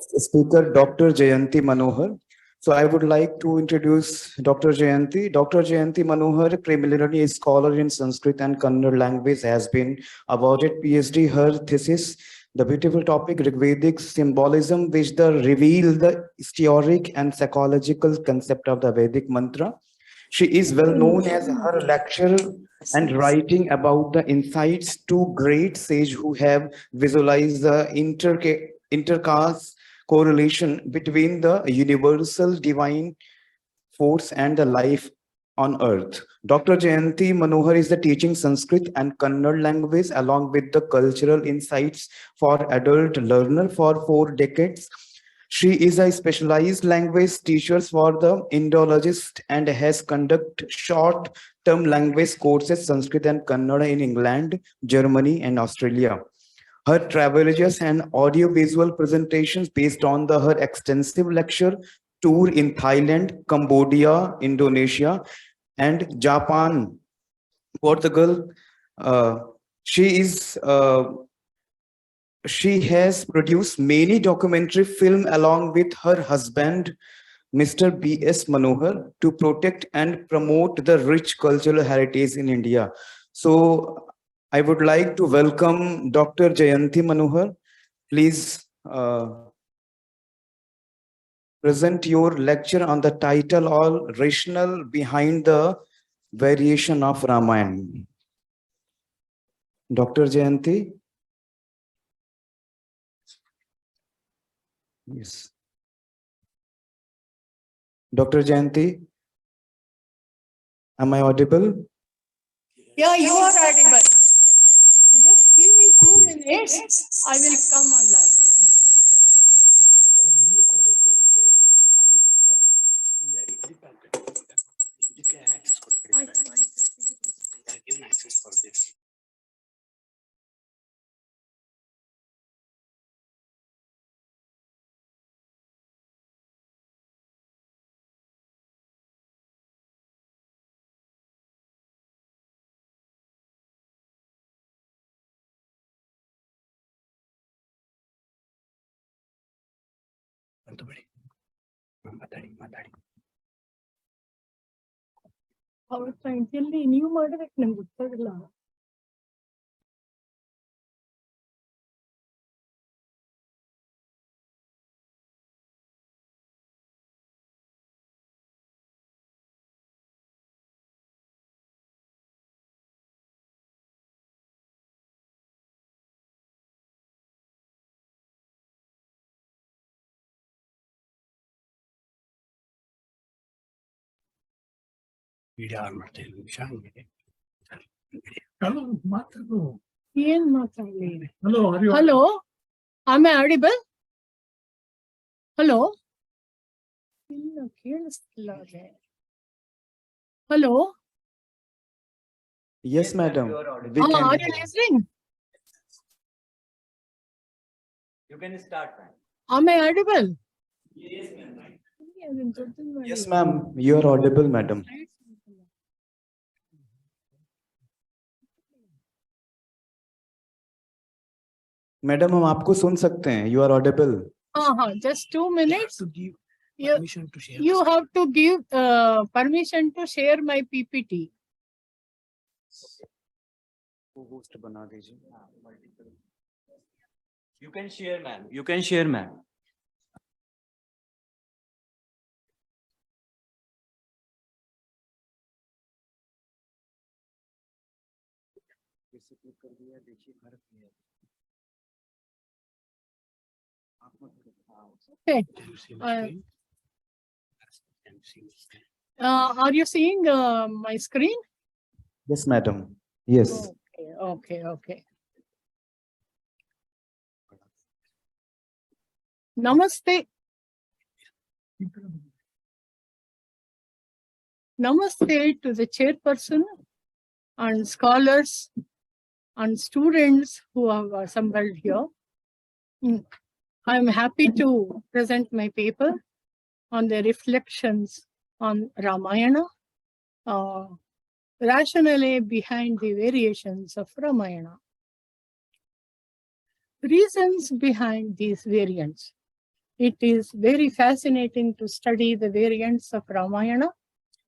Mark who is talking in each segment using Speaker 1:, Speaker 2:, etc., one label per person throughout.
Speaker 1: speaker Dr. Jayanti Manohar. So I would like to introduce Dr. Jayanti. Dr. Jayanti Manohar, primarily a scholar in Sanskrit and Kannada language, has been awarded PhD. Her thesis, the beautiful topic, Rigvedic symbolism, which reveal the historic and psychological concept of the Vedic mantra. She is well known as her lecture and writing about the insights to great sage who have visualized the intercast correlation between the universal divine force and the life on earth. Dr. Jayanti Manohar is the teaching Sanskrit and Kannada language along with the cultural insights for adult learner for 4 decades. She is a specialized language teacher for the Indologist and has conducted short-term language courses Sanskrit and Kannada in England, Germany, and Australia. Her travelages and audio-visual presentations based on her extensive lecture tour in Thailand, Cambodia, Indonesia, and Japan, Portugal. Uh, she is she has produced many documentary film along with her husband, Mr. B.S. Manohar, to protect and promote the rich cultural heritage in India. So I would like to welcome Dr. Jayanti Manohar. Please present your lecture on the title or rationale behind the variation of Ramayana. Dr. Jayanti? Yes. Dr. Jayanti, am I audible?
Speaker 2: Yeah, you are audible. Just give me 2 minutes. I will come online.
Speaker 3: Given access for this.
Speaker 2: ಅವತ್ತು ಇಂಟಿಯಲ್ಲಿ ನೀವು ಮಾಡಬೇಕು ನಂಗೆ ಗೊತ್ತಾಗಲ್ಲ.
Speaker 3: Video on ಮಾಡ್ತಾ ಇದ್ದೀನಿ ನಿಮಿಷ ಹಂಗೆ.
Speaker 4: Hello, ಮಾತಾಡು.
Speaker 2: ಏನ್ ಮಾತಾಡ್ಲಿ?
Speaker 4: Hello, are you?
Speaker 2: Hello, am I audible? Hello? ಇಲ್ಲ ಕೇಳಿಸ್ತಿಲ್ಲ ಅದೇ. Hello?
Speaker 1: Yes, madam. We can
Speaker 2: Are you listening?
Speaker 5: You can start, ma'am.
Speaker 2: Am I audible?
Speaker 5: Yes, ma'am.
Speaker 1: Yes, ma'am. You are audible, madam. Madam हम आपको सुन सकते हैं. You are audible.
Speaker 2: Just 2 minutes.
Speaker 3: To give
Speaker 2: You,
Speaker 3: permission to share.
Speaker 2: you have to give permission to share my PPT.
Speaker 1: Host बना दीजिए.
Speaker 5: You can share, ma'am. You can share, ma'am.
Speaker 1: कर दिया, देखिए फर्क नहीं है.
Speaker 2: Okay.
Speaker 3: Can you see my screen? Can you see my screen?
Speaker 2: Are you seeing my screen?
Speaker 1: Yes, madam. Yes.
Speaker 2: Okay. Namaste. Namaste to the chairperson and scholars and students who have assembled here. I am happy to present my paper on the reflections on Ramayana, rationale behind the variations of Ramayana. Reasons behind these variants. It is very fascinating to study the variants of Ramayana,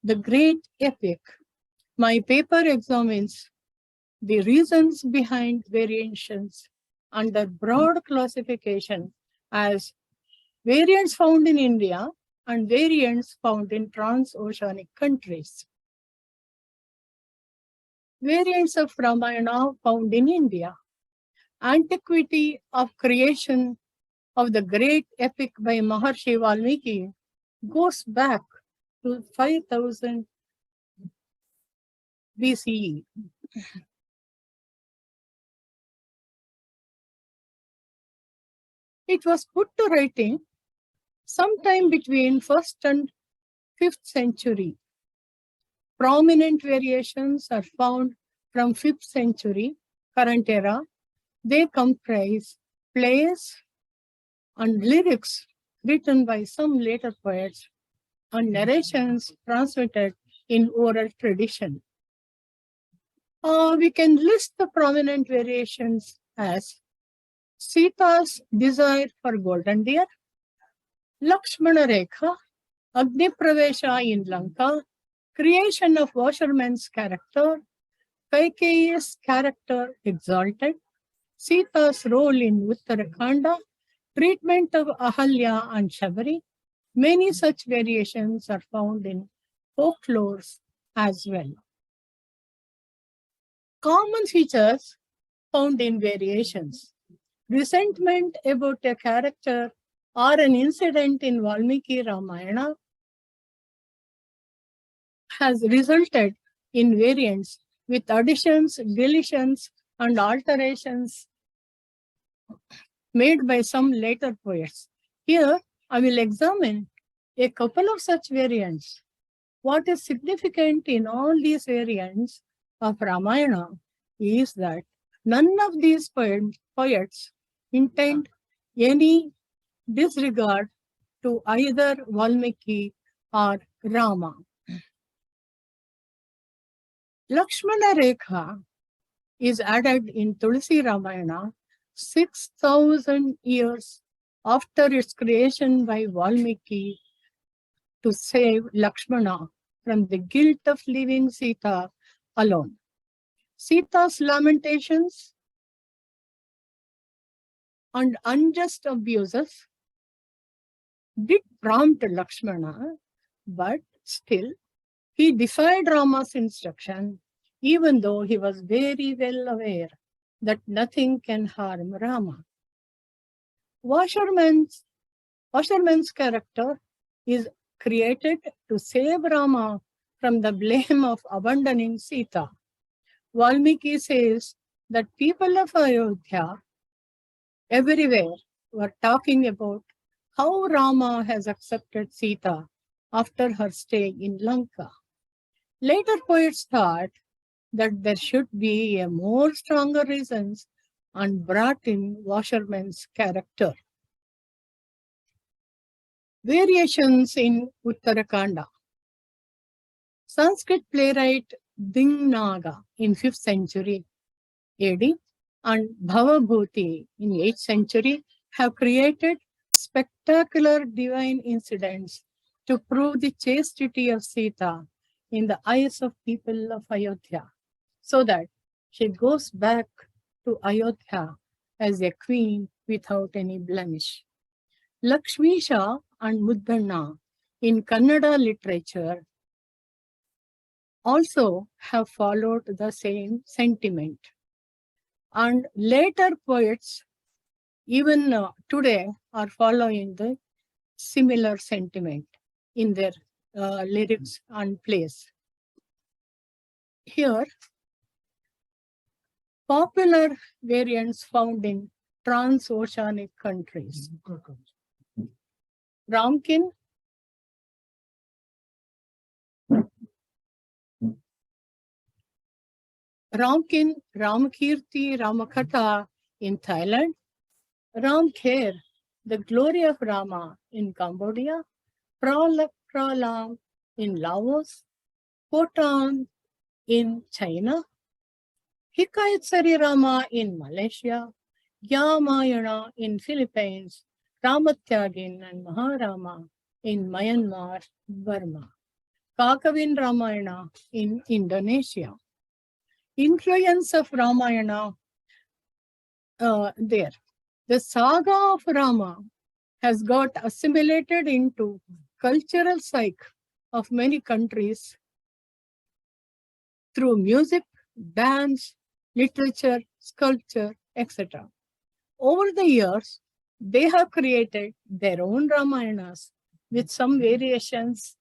Speaker 2: the great epic. My paper examines the reasons behind variations under broad classification as variants found in India and variants found in transoceanic countries. Variants of Ramayana found in India. Antiquity of creation of the great epic by Maharshi Valmiki goes back to 5000 BCE. It was put to writing sometime between 1st and 5th century. Prominent variations are found from 5th century, current era. They comprise plays and lyrics written by some later poets and narrations transmitted in oral tradition. We can list the prominent variations as Sita's desire for golden deer, Lakshmana Rekha, Agni Pravesha in Lanka, creation of washerman's character, Kaikeyi's character exalted, Sita's role in Uttarakanda, treatment of Ahalya and Shabari. Many such variations are found in folklores as well. Common features found in variations. Resentment about a character or an incident in Valmiki Ramayana has resulted in variants with additions, deletions, and alterations made by some later poets. Here, I will examine a couple of such variants. What is significant in all these variants of Ramayana is that none of these poets intend any disregard to either Valmiki or Rama. Lakshmana Rekha is added in Tulsi Ramayana 6,000 years after its creation by Valmiki to save Lakshmana from the guilt of leaving Sita alone. Sita's lamentations and unjust abuses did prompt Lakshmana, but still he defied Rama's instruction, even though he was very well aware that nothing can harm Rama. Washerman's character is created to save Rama from the blame of abandoning Sita. Valmiki says that people of Ayodhya everywhere were talking about how Rama has accepted Sita after her stay in Lanka. Later poets thought that there should be a more stronger reasons and brought in washerman's character. Variations in Uttarakanda. Sanskrit playwright Dingnaga in 5th century AD and Bhavabhuti in 8th century have created spectacular divine incidents to prove the chastity of Sita in the eyes of people of Ayodhya, so that she goes back to Ayodhya as a queen without any blemish. Lakshmisha and Muddanna in Kannada literature also have followed the same sentiment. And later poets, even today, are following the similar sentiment in their lyrics and plays. Here, popular variants found in transoceanic countries. Ramkin, Ramakirti, Ramakatha in Thailand, Ramkher, the glory of Rama in Cambodia, Pralam in Laos, Khotan in China, Hikayat Sari Rama in Malaysia, Yamayana in Philippines, Ramatyagin and Maharama in Myanmar, Burma, Kakavin Ramayana in Indonesia. Influence of Ramayana there. The saga of Rama has got assimilated into cultural psyche of many countries through music, dance, literature, sculpture, etc. Over the years, they have created their own Ramayanas with some variations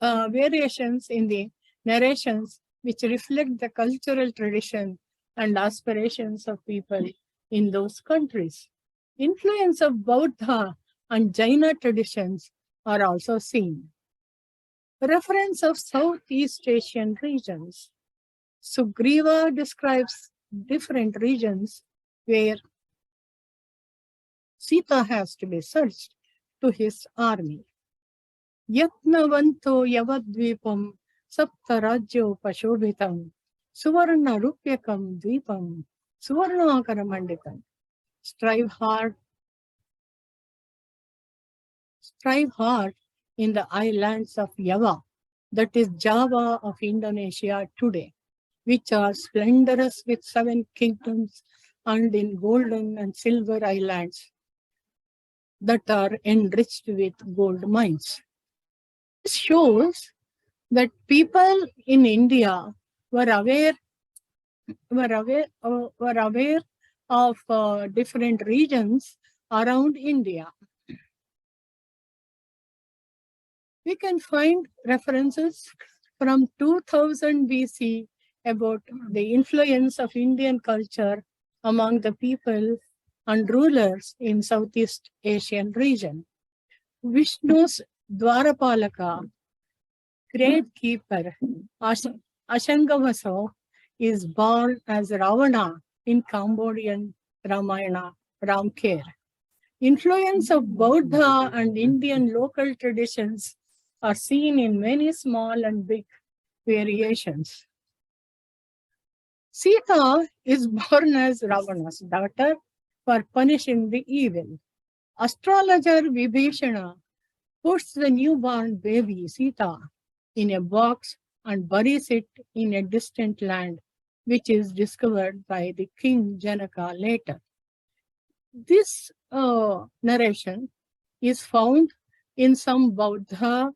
Speaker 2: in the narrations which reflect the cultural tradition and aspirations of people in those countries. Influence of Buddha and Jaina traditions are also seen. Reference of Southeast Asian regions. Sugriva describes different regions where Sita has to be searched to his army. Yatnavanto Yavadvipam Saptarajyo Pashobhitam Suvarna Rupyakam Dvipam Suvarnakaramanditam. Strive hard in the islands of Java, that is Java of Indonesia today, which are splendorous with 7 kingdoms and in golden and silver islands that are enriched with gold mines. This shows that people in India were aware of different regions around India. We can find references from 2000 BC about the influence of Indian culture among the people and rulers in Southeast Asian region. Vishnu's Dwarapalaka, great keeper, Ashangavaso, is born as Ravana in Cambodian Ramayana, Ramkher. Influence of Buddha and Indian local traditions are seen in many small and big variations. Sita is born as Ravana's daughter for punishing the evil. Astrologer Vibhishana puts the newborn baby Sita in a box and buries it in a distant land, which is discovered by the king Janaka later. This narration is found in some Buddha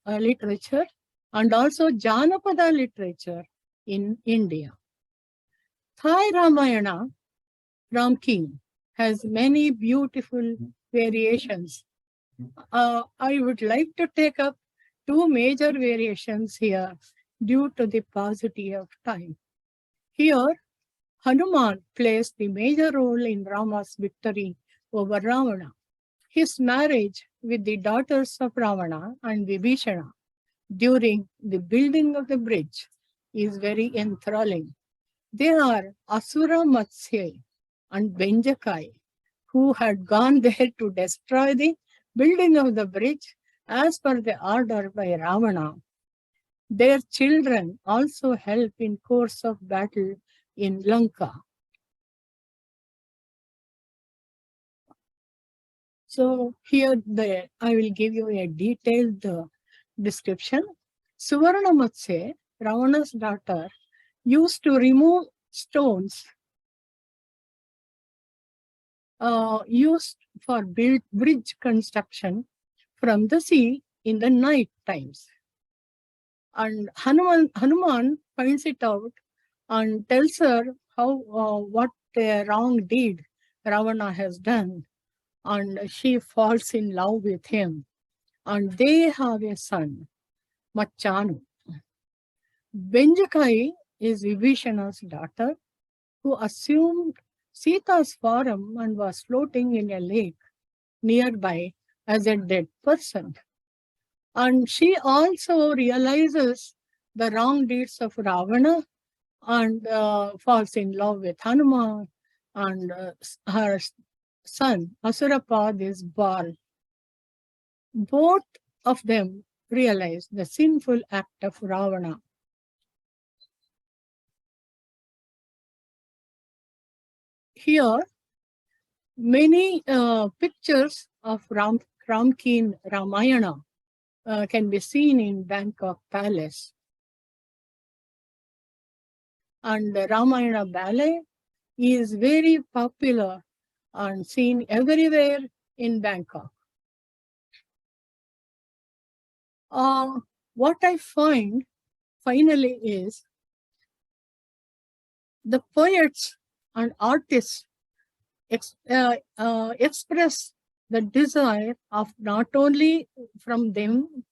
Speaker 2: literature and also Janapada literature in India. Thai Ramayana, Ram King, has many beautiful variations. I would like to take up 2 major variations here due to the paucity of time. Here, Hanuman plays the major role in Rama's victory over Ravana. His marriage with the daughters of Ravana and Vibhishana during the building of the bridge is very enthralling. They are Asura Matsya and Benjakai, who had gone there to destroy the building of the bridge as per the order by Ravana. Their children also help in course of battle in Lanka. So here I will give you a detailed description. Suvarna Matsya, Ravana's daughter, used to remove stones used for bridge construction from the sea in the night times. And Hanuman finds it out and tells her what a wrong deed Ravana has done. And she falls in love with him. And they have a son, Machanu. Benjakai is Vibhishana's daughter, who assumed Sita's form and was floating in a lake nearby as a dead person. And she also realizes the wrong deeds of Ravana and falls in love with Hanuman, and her son Asurapad is born. Both of them realize the sinful act of Ravana. Here, Many pictures of Ramkin Ramayana can be seen in Bangkok Palace. And the Ramayana ballet is very popular and seen everywhere in Bangkok. What I find finally is the poets and artists express the desire of not only from them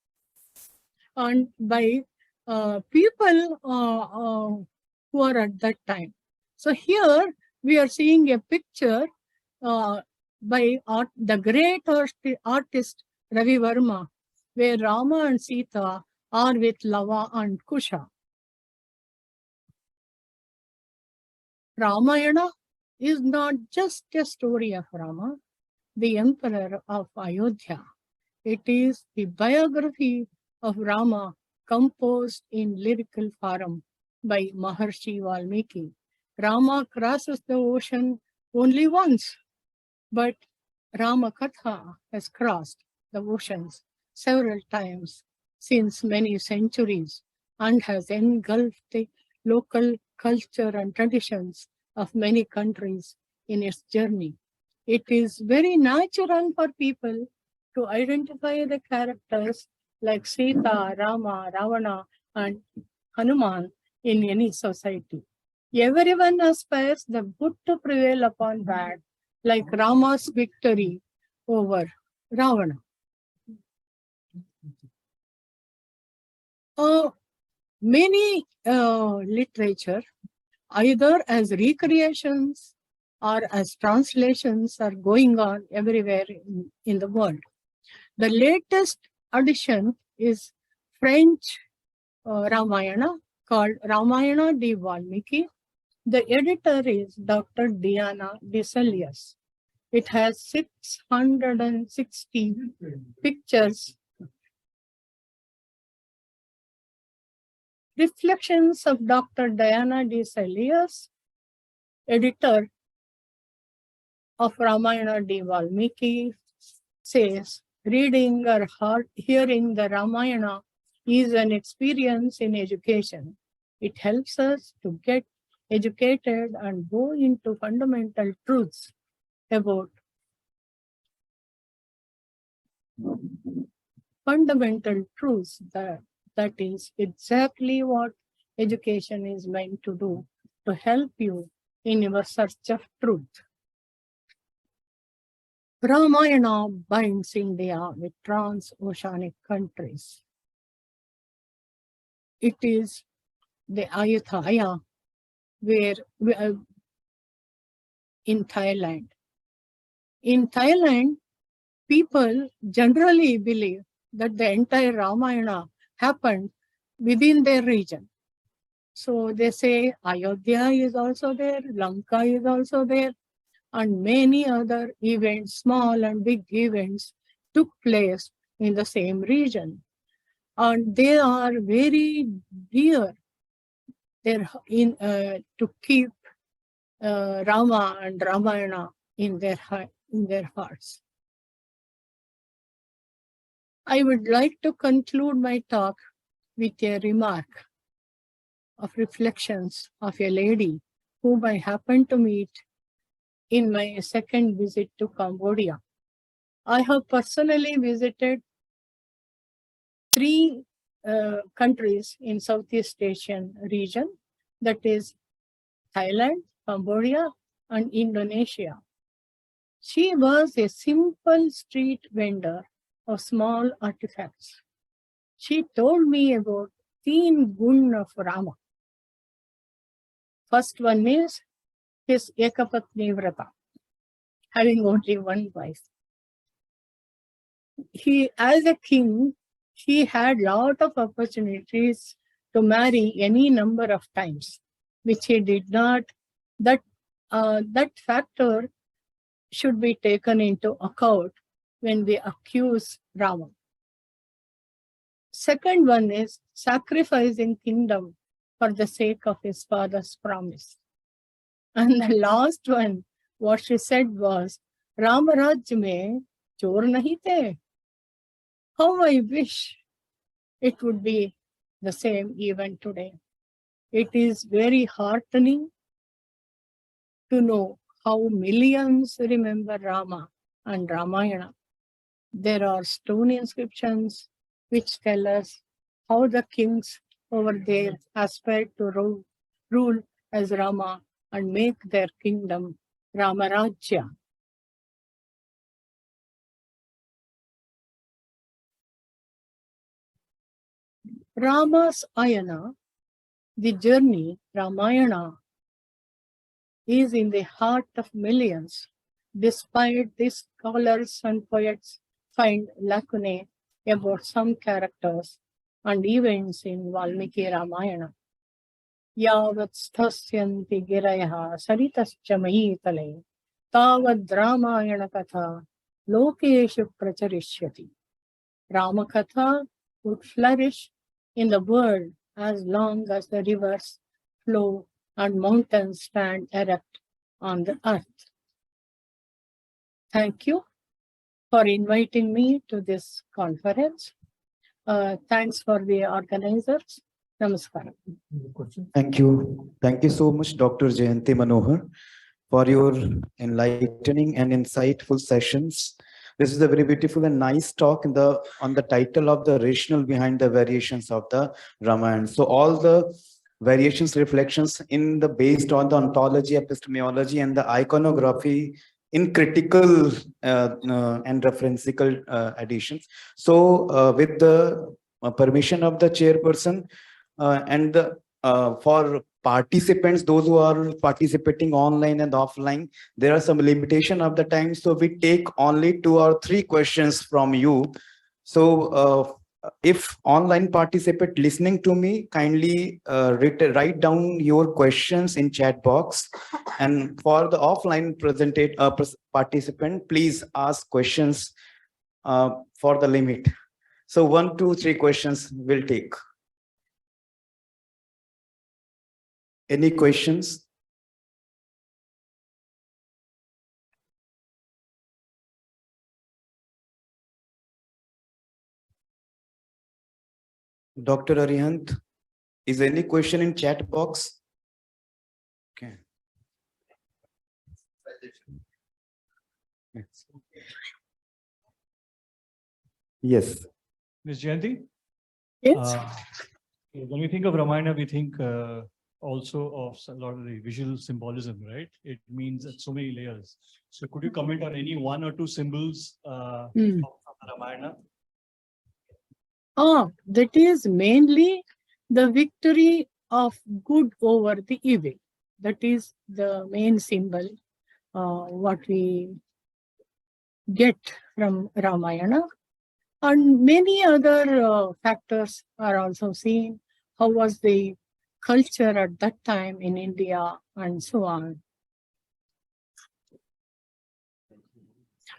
Speaker 2: and by people who are at that time. So here we are seeing a picture by the great artist Ravi Verma, where Rama and Sita are with Lava and Kusha. Ramayana is not just a story of Rama, the emperor of Ayodhya. It is the biography of Rama composed in lyrical form by Maharshi Valmiki. Rama crosses the ocean only once, but Rama Katha has crossed the oceans several times since many centuries and has engulfed the local culture and traditions of many countries in its journey. It is very natural for people to identify the characters like Sita, Rama, Ravana, and Hanuman in any society. Everyone aspires the good to prevail upon bad, like Rama's victory over Ravana. Many literature, either as recreations or as translations, are going on everywhere in the world. The latest addition is French Ramayana called Ramayana de Valmiki. The editor is Dr. Diana Desalius. It has 660 pictures. Reflections of Dr. Diana Desalius, editor of Ramayana de Valmiki, says, reading or hearing the Ramayana is an experience in education. It helps us to get educated and go into fundamental truths about that is exactly what education is meant to do, to help you in your search of truth. Ramayana binds India with trans-oceanic countries. It is the Ayodhya, where in Thailand. In Thailand, people generally believe that the entire Ramayana happened within their region. So they say Ayodhya is also there, Lanka is also there, and many other events, small and big events, took place in the same region. And they are very dear to keep Rama and Ramayana in their hearts. I would like to conclude my talk with a remark of reflections of a lady whom I happened to meet in my second visit to Cambodia. I have personally visited 3 countries in Southeast Asian region, that is Thailand, Cambodia, and Indonesia. She was a simple street vendor of small artifacts. She told me about 3 gun of Rama. First one is his Ekapatni Vrata, having only one wife. He, as a king, he had lot of opportunities to marry any number of times, which he did not. That factor should be taken into account when we accuse Rama. Second one is sacrificing kingdom for the sake of his father's promise. And the last one, what she said was, Ram राज्य में चोर नहीं थे. How I wish it would be the same even today. It is very heartening to know how millions remember Rama and Ramayana. There are stone inscriptions which tell us how the kings over there aspired to rule as Rama and make their kingdom Ramarajya. Rama's Ayana, the journey, Ramayana, is in the heart of millions, despite these scholars and poets find lacunae about some characters and events in Valmiki Ramayana. Yavat sthasyanti girayah saritascha mahitale tavad Ramayana katha lokeshu pracharishyati. Ramakatha would flourish in the world as long as the rivers flow and mountains stand erect on the earth. Thank you for inviting me to this conference. Thanks for the organizers. Namaskaram.
Speaker 1: Thank you. Thank you so much, Dr. Jayanti Manohar, for your enlightening and insightful sessions. This is a very beautiful and nice talk on the title of the rationale behind the variations of the Ramayana. So all the variations, reflections based on the ontology, epistemology, and the iconography in critical and referential additions. So with the permission of the chairperson and for participants, those who are participating online and offline, there are some limitation of the time, so we take only 2 or 3 questions from you. So if online participant listening to me, kindly write down your questions in chat box, and for the offline participant, please ask questions for the limit. So 1, 2, 3 questions will take. Any questions? Dr. Arihant, is any question in chat box? Okay. Yes.
Speaker 6: Ms. Jayanti,
Speaker 2: Yes.
Speaker 6: when we think of Ramayana, we think also of a lot of the visual symbolism, right? It means so many layers. So could you comment on any 1 or 2 symbols of the Ramayana?
Speaker 2: That is mainly the victory of good over the evil. That is the main symbol, what we get from Ramayana. And many other factors are also seen. How was the culture at that time in India and so on.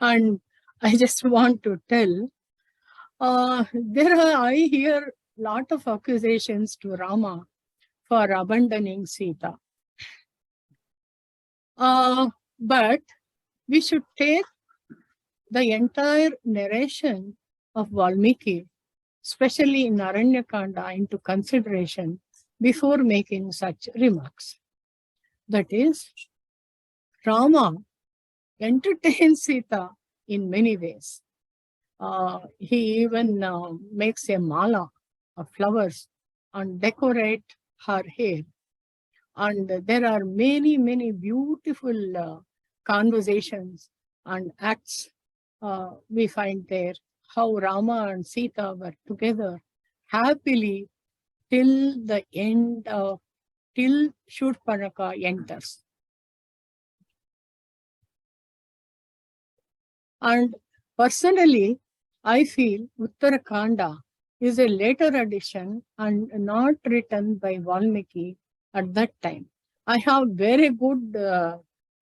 Speaker 2: And I just want to tell, I hear a lot of accusations to Rama for abandoning Sita. But we should take the entire narration of Valmiki, especially in Aranyakanda, into consideration before making such remarks. That is, Rama entertains Sita in many ways. He even makes a mala of flowers and decorate her hair. And there are many, many beautiful conversations and acts we find there, how Rama and Sita were together happily till the end of, till Shurpanaka enters. And personally, I feel Uttarakanda is a later addition and not written by Valmiki at that time. I have very good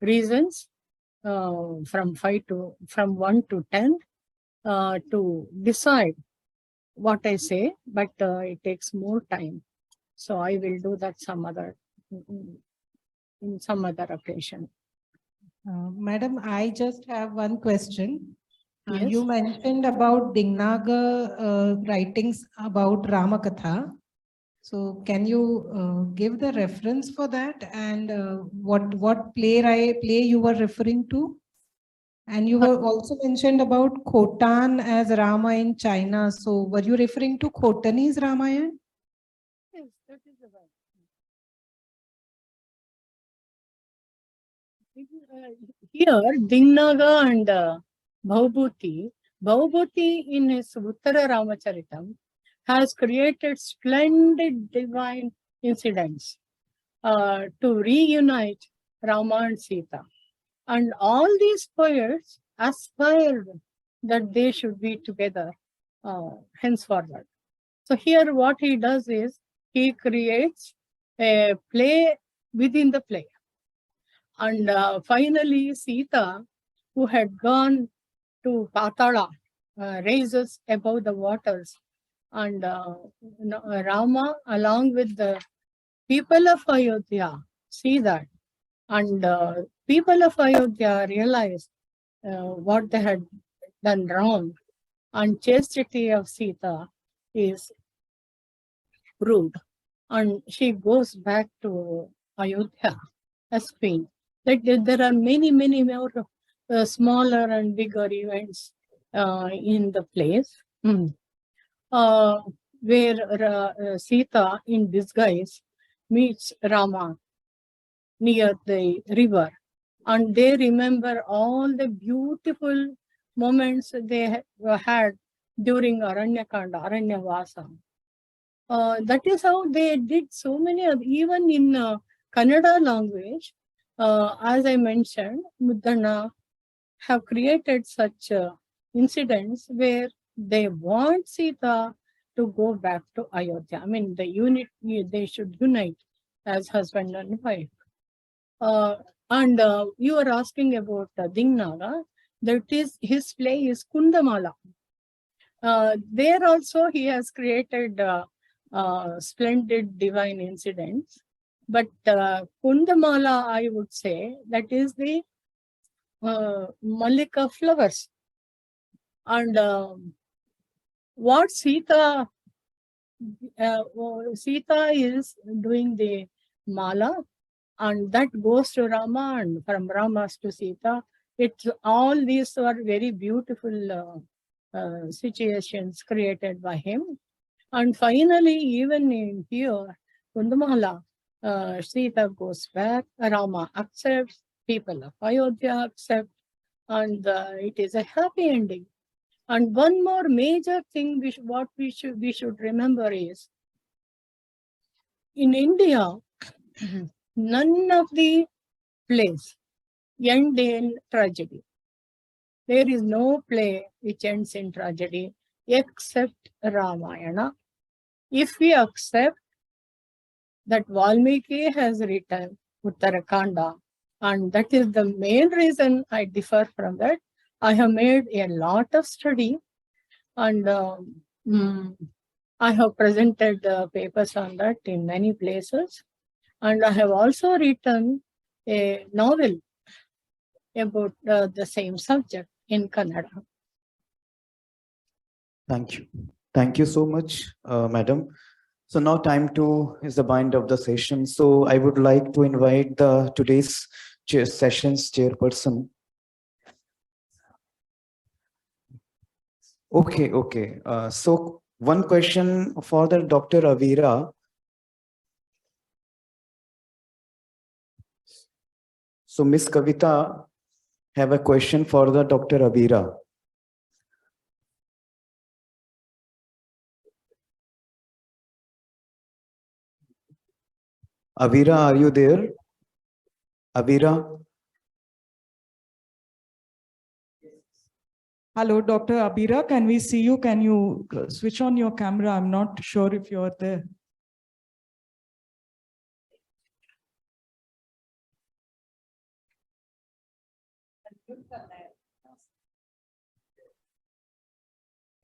Speaker 2: reasons from 1 to 10 to decide what I say, but it takes more time. So I will do that in some other occasion.
Speaker 7: Madam, I just have one question.
Speaker 2: Yes.
Speaker 7: You mentioned about Dignaga writings about Ramakatha. So can you give the reference for that and what play you were referring to? And you were also mentioned about Khotan as Rama in China. So were you referring to Khotanese Ramayana?
Speaker 2: Yes, that is the one. Here, Dignaga and Bhavabhuti in his Uttara Ramacharitam has created splendid divine incidents to reunite Rama and Sita. And all these poets aspired that they should be together henceforward. So here what he does is he creates a play within the play. And finally Sita, who had gone to Patala, raises above the waters. And Rama, along with the people of Ayodhya, see that. And people of Ayodhya realize what they had done wrong. And chastity of Sita is proved. And she goes back to Ayodhya as queen. Like there are many more smaller and bigger events in the place where Sita in disguise meets Rama near the river, and they remember all the beautiful moments they had during Aranyakanda, Aranyavasa. That is how they did so many, even in Kannada language, as I mentioned, Muddana have created such incidents where they want Sita to go back to Ayodhya. I mean, they should unite as husband and wife. And you are asking about Dignaga, that is, his play is Kundamala. There also he has created splendid divine incidents. But Kundamala, I would say, that is the Mallika flowers. And what Sita is doing the mala, and that goes to Rama, and from Rama's to Sita. All these were very beautiful situations created by him. And finally, even in here, Kundamala, Sita goes back, Rama accepts, people of Ayodhya accept, and it is a happy ending. And one more major thing we should remember is, in India, none of the plays end in tragedy. There is no play which ends in tragedy except Ramayana. If we accept that Valmiki has written Uttarakanda, and that is the main reason I differ from that. I have made a lot of study, and I have presented papers on that in many places. And I have also written a novel about the same subject in Kannada.
Speaker 1: Thank you. Thank you so much, madam. So now time to is the bind of the session. So I would like to invite the today's session's chairperson. Okay. So one question for the Dr. Avira. So Miss Kavita have a question for the Dr. Avira. Avira, are you there? Avira?
Speaker 8: Hello, Dr. Abira, can we see you? Can you switch on your camera? I'm not sure if you're there.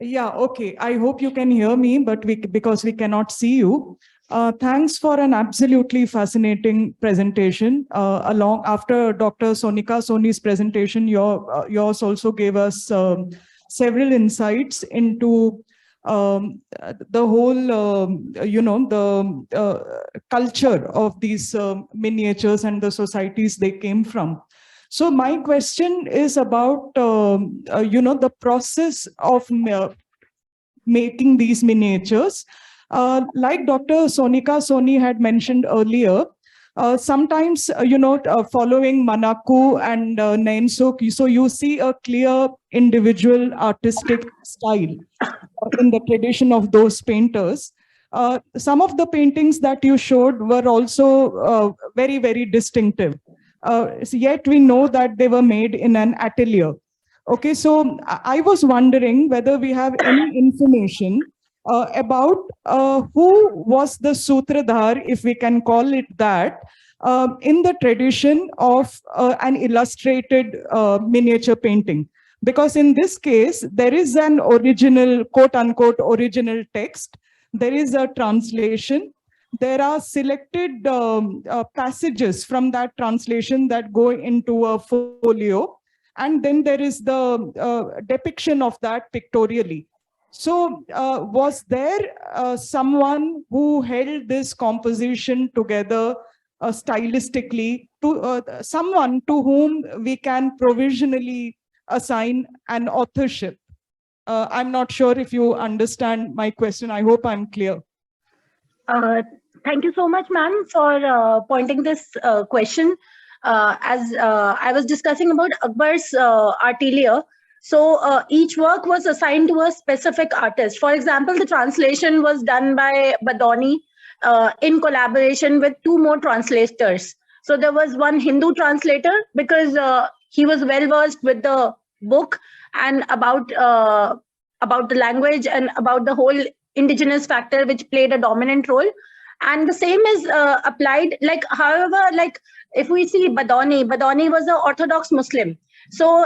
Speaker 8: Yeah, okay. I hope you can hear me, but because we cannot see you. Thanks for an absolutely fascinating presentation. Along after Dr. Sonika Soni's presentation, yours also gave us several insights into the whole, culture of these miniatures and the societies they came from. So my question is about, the process of making these miniatures. Like Dr. Sonika Soni had mentioned earlier, sometimes, following Manaku and Naensuk, so you see a clear individual artistic style in the tradition of those painters. Some of the paintings that you showed were also very, very distinctive. Yet we know that they were made in an atelier. Okay, so I was wondering whether we have any information about who was the Sutradhar, if we can call it that, in the tradition of an illustrated miniature painting. Because in this case, there is an original, quote unquote, original text, there is a translation, there are selected passages from that translation that go into a folio, and then there is the depiction of that pictorially. So was there someone who held this composition together stylistically, to someone to whom we can provisionally assign an authorship? I'm not sure if you understand my question. I hope I'm clear.
Speaker 9: Thank you so much, ma'am, for pointing this question. As I was discussing about Akbar's atelier, so each work was assigned to a specific artist. For example, the translation was done by Badoni in collaboration with two more translators. So there was one Hindu translator because he was well versed with the book and about the language and about the whole indigenous factor which played a dominant role. And the same is applied, like, however, like if we see Badoni was an Orthodox Muslim. So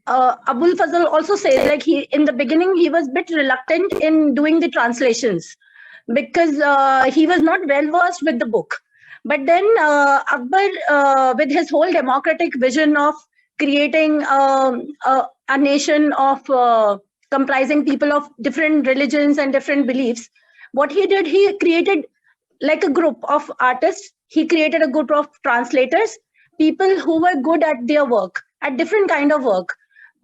Speaker 9: Abul Fazl also says, like, he in the beginning he was a bit reluctant in doing the translations because he was not well versed with the book. But then Akbar, with his whole democratic vision of creating a nation of comprising people of different religions and different beliefs, what he did, he created like a group of artists. He created a group of translators, people who were good at their work, at different kind of work.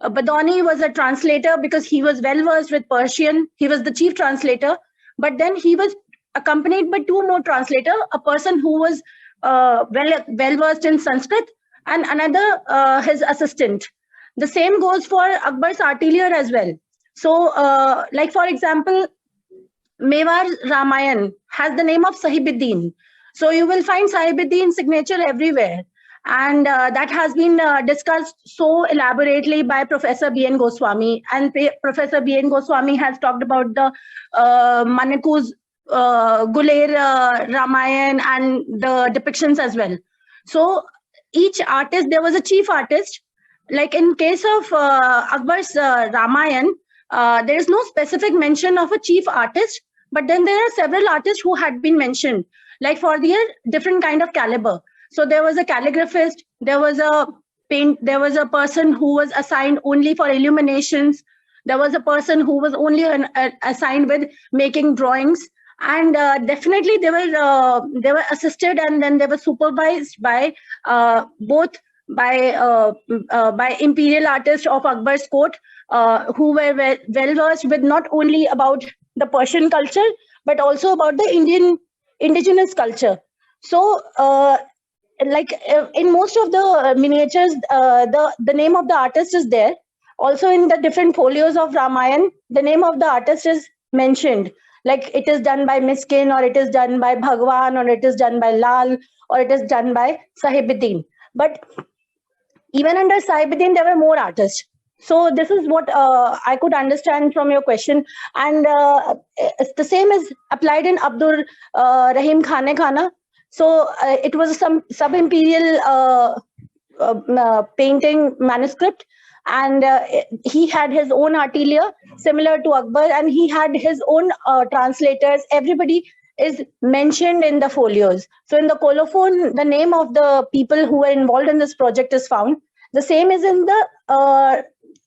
Speaker 9: Badoni was a translator because he was well versed with Persian. He was the chief translator, but then he was accompanied by two more translators, a person who was well versed in Sanskrit and another his assistant. The same goes for Akbar's atelier as well. So like for example, Mewar Ramayana has the name of Sahibuddin. So you will find Sahibuddin signature everywhere. And that has been discussed so elaborately by Professor B.N. Goswami. And Professor B.N. Goswami has talked about the Maniku's Guler Ramayana and the depictions as well. So each artist, there was a chief artist. Like in case of Akbar's Ramayana, there is no specific mention of a chief artist, but then there are several artists who had been mentioned, like for their different kind of caliber. So there was a calligraphist, there was a person who was assigned only for illuminations, there was a person who was only assigned with making drawings, and definitely they were assisted and then they were supervised by both by imperial artists of Akbar's court, who were well versed with not only about the Persian culture, but also about the indigenous culture. So like in most of the miniatures, the name of the artist is there. Also in the different folios of Ramayana, the name of the artist is mentioned. Like it is done by Miskin, or it is done by Bhagwan, or it is done by Lal, or it is done by Sahibuddin. But even under Sahibuddin, there were more artists. So this is what I could understand from your question. And the same is applied in Abdur Rahim Khane Khana. So it was some sub-imperial painting manuscript. And he had his own atelier similar to Akbar, and he had his own translators. Everybody is mentioned in the folios. So in the colophon, the name of the people who were involved in this project is found. The same is in the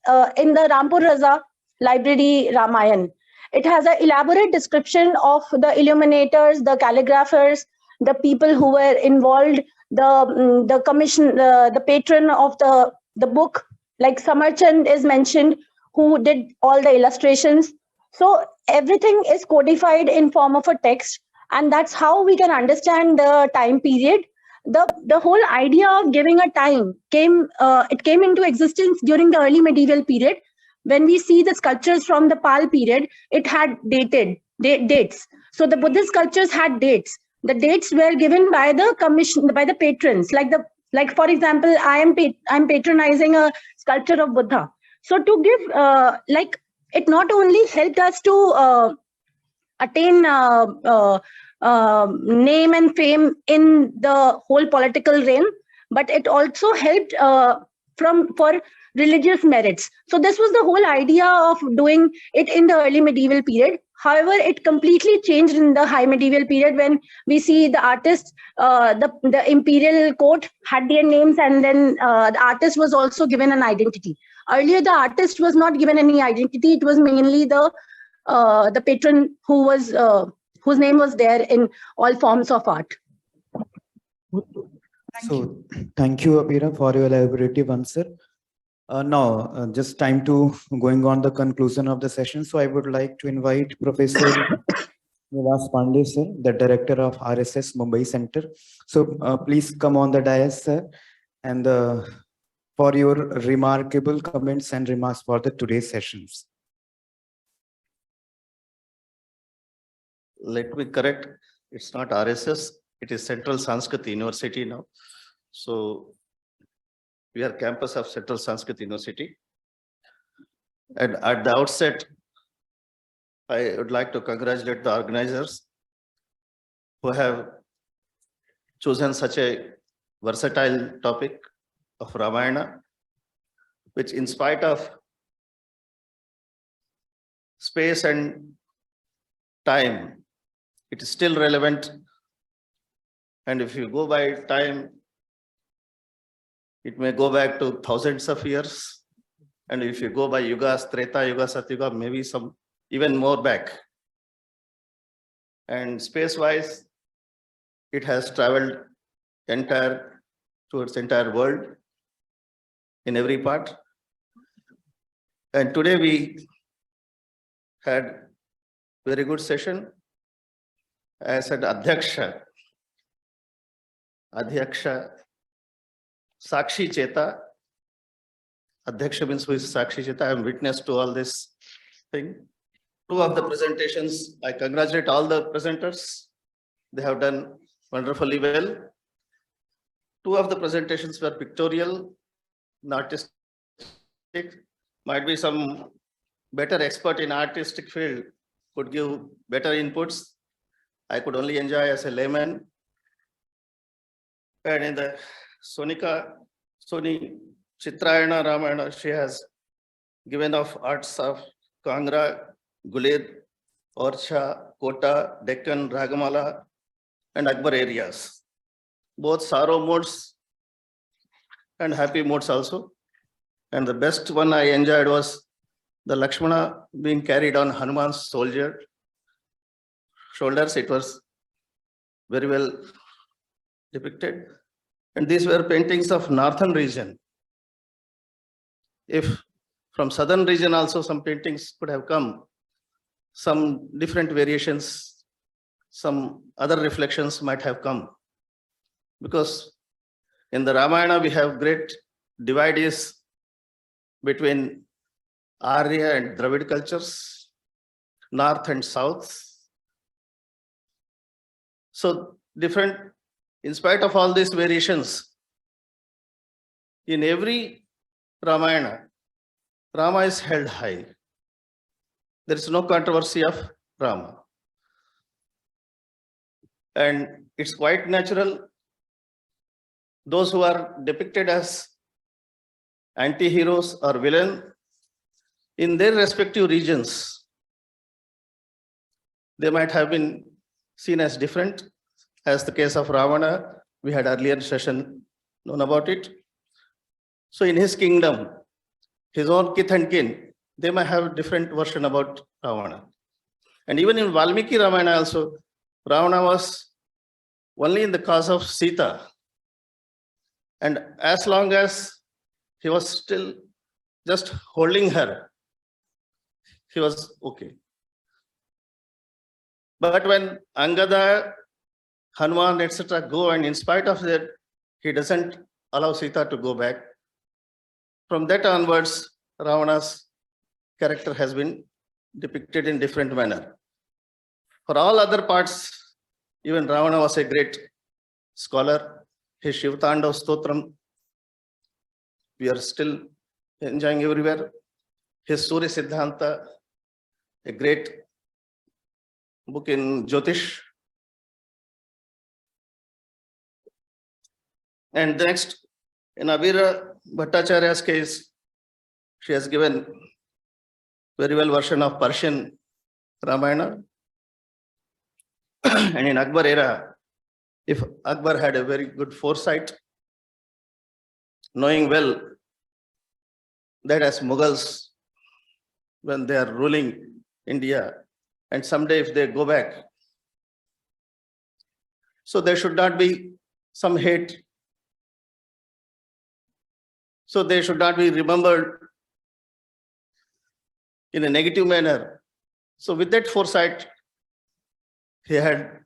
Speaker 9: Rampur Raza library Ramayana. It has an elaborate description of the illuminators, the calligraphers, the people who were involved, the commission, the patron of the book, like Samarchand is mentioned, who did all the illustrations. So everything is codified in form of a text, and that's how we can understand the time period. The whole idea of giving a time came into existence during the early medieval period. When we see the sculptures from the Pal period, it had dates. So the Buddhist sculptures had dates. The dates were given by the commission, by the patrons. Like for example, I'm patronizing a sculpture of Buddha. So to give it not only helped us to attain name and fame in the whole political realm, but it also helped for religious merits. So this was the whole idea of doing it in the early medieval period. However, it completely changed in the high medieval period when we see the artists, the imperial court had their names, and then the artist was also given an identity. Earlier, the artist was not given any identity. It was mainly the patron who was whose name was there in all forms of art.
Speaker 1: So thank you, Abira, for your elaborative answer. Now, just time to going on the conclusion of the session. So I would like to invite Professor Nivas Pandey, sir, the director of RSS Mumbai Center. So please come on the dais, sir, and for your remarkable comments and remarks for the today's sessions.
Speaker 10: Let me correct, it's not RSS, it is Central Sanskrit University now. So we are campus of Central Sanskrit University. And at the outset, I would like to congratulate the organizers who have chosen such a versatile topic of Ramayana, which in spite of space and time, it is still relevant. And if you go by time, it may go back to thousands of years. And if you go by yugas, Treta Yuga, Satyuga, maybe some even more back. And space-wise, it has traveled towards entire world in every part. And today we had very good session. I said Adhyaksha, Sakshi Cheta. Adhyaksha means who is Sakshi Cheta. I am witness to all this thing. Two of the presentations, I congratulate all the presenters. They have done wonderfully well. Two of the presentations were pictorial, not artistic. Might be some better expert in artistic field could give better inputs. I could only enjoy as a layman. And in the Soni Chitrayana Ramayana, she has given off arts of Kangra, Guled, Orcha, Kota, Deccan, Ragamala, and Akbar areas. Both sorrow modes and happy modes also. And the best one I enjoyed was the Lakshmana being carried on Hanuman's shoulders. It was very well depicted. And these were paintings of northern region. If from southern region also some paintings could have come, some different variations, some other reflections might have come. Because in the Ramayana, we have great divide is between Arya and Dravid cultures, north and south. So different, in spite of all these variations, in every Ramayana, Rama is held high. There is no controversy of Rama. And it's quite natural. Those who are depicted as anti-heroes or villain in their respective regions, they might have been seen as different, as the case of Ravana, we had earlier session known about it. So in his kingdom, his own kith and kin, they might have different version about Ravana. And even in Valmiki Ramayana also, Ravana was only in the cause of Sita. And as long as he was still just holding her, he was okay. But when Angada, Hanuman, etc. go, and in spite of that, he doesn't allow Sita to go back. From that onwards, Ravana's character has been depicted in different manner. For all other parts, even Ravana was a great scholar. His Shivatandav Stotram, we are still enjoying everywhere. His Surya Siddhanta, a great book in Jyotish. And next, in Abhira Bhattacharya's case, she has given very well version of Persian Ramayana. And in Akbar era, if Akbar had a very good foresight, knowing well that as Mughals, when they are ruling India, and someday if they go back, so there should not be some hate. So they should not be remembered in a negative manner. So with that foresight, he had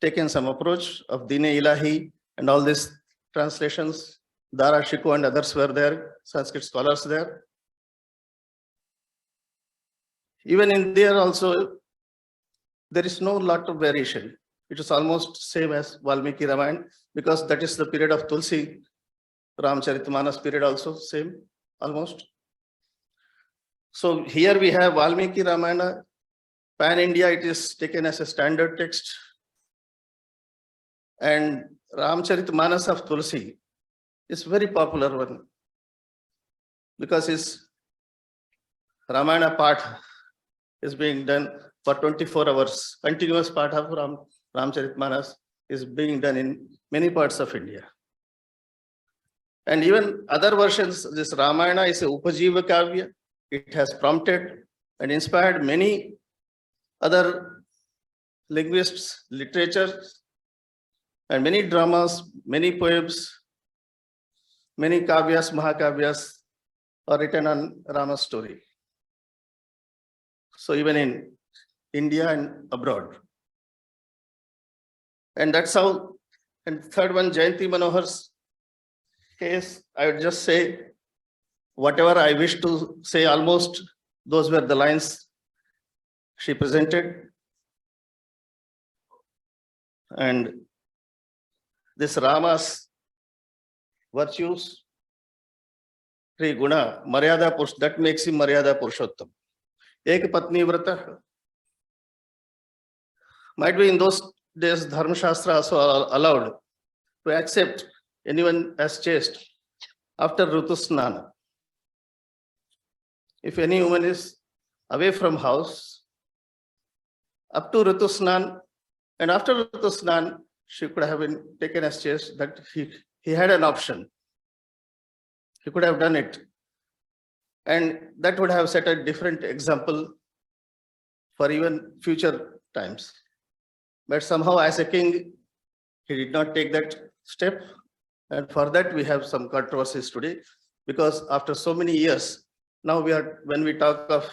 Speaker 10: taken some approach of Dine Ilahi and all these translations. Dara Shiko and others were there, Sanskrit scholars there. Even in there also, there is no lot of variation. It is almost same as Valmiki Ramayana, because that is the period of Tulsi. Ramcharitmanas period also same, almost. So here we have Valmiki Ramayana, pan-India, it is taken as a standard text. And Ramcharitmanas of Tulsi is very popular one, because his Ramayana part is being done for 24 hours. Continuous part of Ramcharitmanas is being done in many parts of India. And even other versions, this Ramayana is a Upajiva Kavya. It has prompted and inspired many other linguists, literatures, and many dramas, many poems, many kavyas, mahakavyas are written on Rama's story. So even in India and abroad. And that's how, and third one, Jayanti Manohar's case, I would just say, whatever I wish to say, almost those were the lines she presented. And this Rama's virtues, Three Guna, Maryada Purush, that makes him Maryada Purushottam. Ek Patni Vrata. Might be in those days, Dharma Shastra also allowed to accept anyone as chaste after Rutusnana. If any woman is away from house, up to Rutusnan, and after Rutusnan, she could have been taken as chaste, that he had an option. He could have done it. And that would have set a different example for even future times. But somehow as a king, he did not take that step. And for that, we have some controversies today, because after so many years, now when we talk of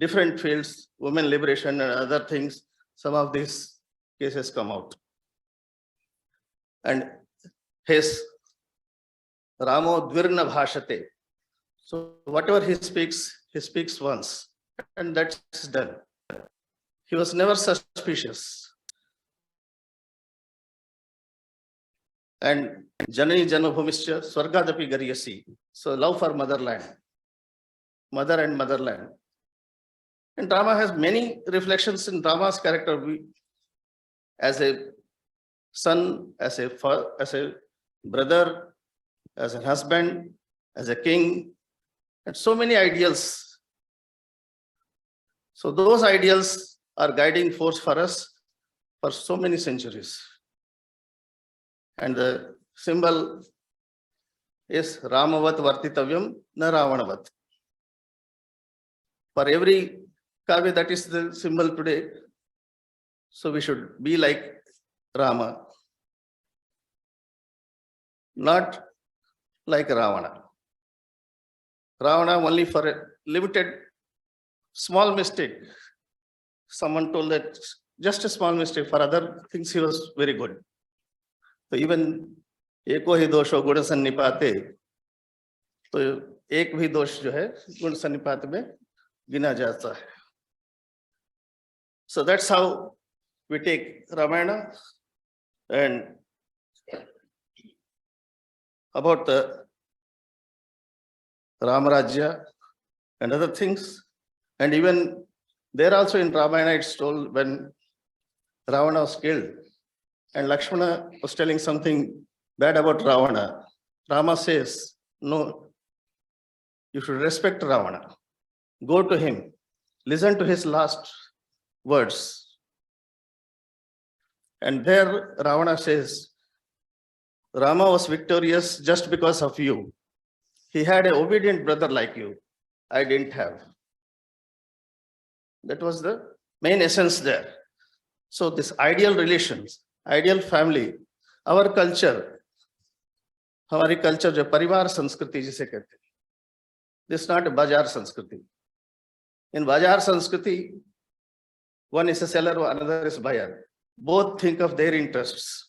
Speaker 10: different fields, women liberation and other things, some of these cases come out. And his Ramo Dvirna Bhashate. So whatever he speaks once, and that's done. He was never suspicious. And Janani Janabhumischa Swargadapi Garyasi. So love for motherland, mother and motherland. And Rama has many reflections in Rama's character. As a son, as a brother, as a husband, as a king, and so many ideals. So those ideals are guiding force for us for so many centuries. And the symbol is Ramavat Vartitavyam na Ravanavat. For every kavya, that is the symbol today. So we should be like Rama, not like Ravana. Ravana only for a limited small mistake. Someone told that just a small mistake, for other things he was very good. So even eko hi dosho guna sannipate, तो एक भी दोष जो है गुण सन्निपात में गिना जाता है. So that's how we take Ramayana. And about the Ramarajya and other things, and even there also in Ramayana it's told when Ravana was killed and Lakshmana was telling something bad about Ravana, Rama says, no, you should respect Ravana. Go to him, listen to his last words. And there Ravana says, Rama was victorious just because of you. He had an obedient brother like you. I didn't have. That was the main essence there. So this ideal relations, ideal family, our culture, हमारी culture जो परिवार संस्कृति जिसे कहते हैं, this is not a bazaar sanskriti. In bazaar sanskriti, one is a seller, another is buyer. Both think of their interests.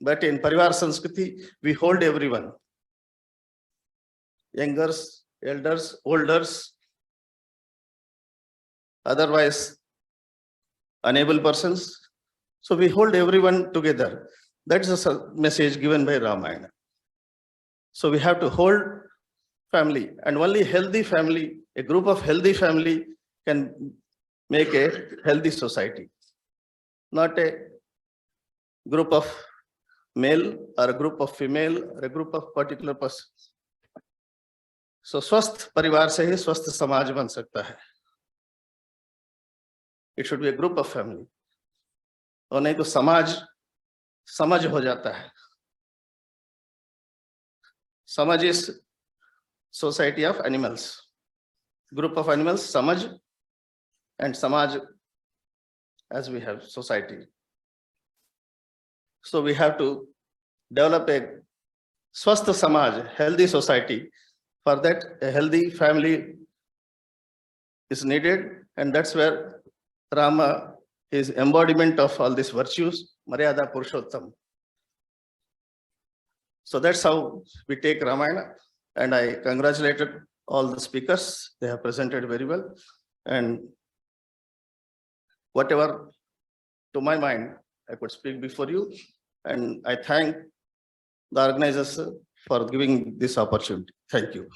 Speaker 10: But in parivar sanskriti, we hold everyone. Youngers, elders, olders, otherwise unable persons. So we hold everyone together. That's the message given by Ramayana. So we have to hold family, and only healthy family, a group of healthy family can make a healthy society. Not a group of male or a group of female or a group of particular person. So स्वस्थ परिवार से ही स्वस्थ समाज बन सकता है. It should be a group of family. और नहीं तो समाज समझ हो जाता है. Samaj is society of animals. Group of animals, samaj, and samaj as we have society. So we have to develop a swasth samaj, healthy society. For that, a healthy family is needed, and that's where Rama is embodiment of all these virtues, Maryada Purushottam. So that's how we take Ramayana, and I congratulated all the speakers. They have presented very well, and whatever to my mind I could speak before you, and I thank the organizers for giving this opportunity. Thank you.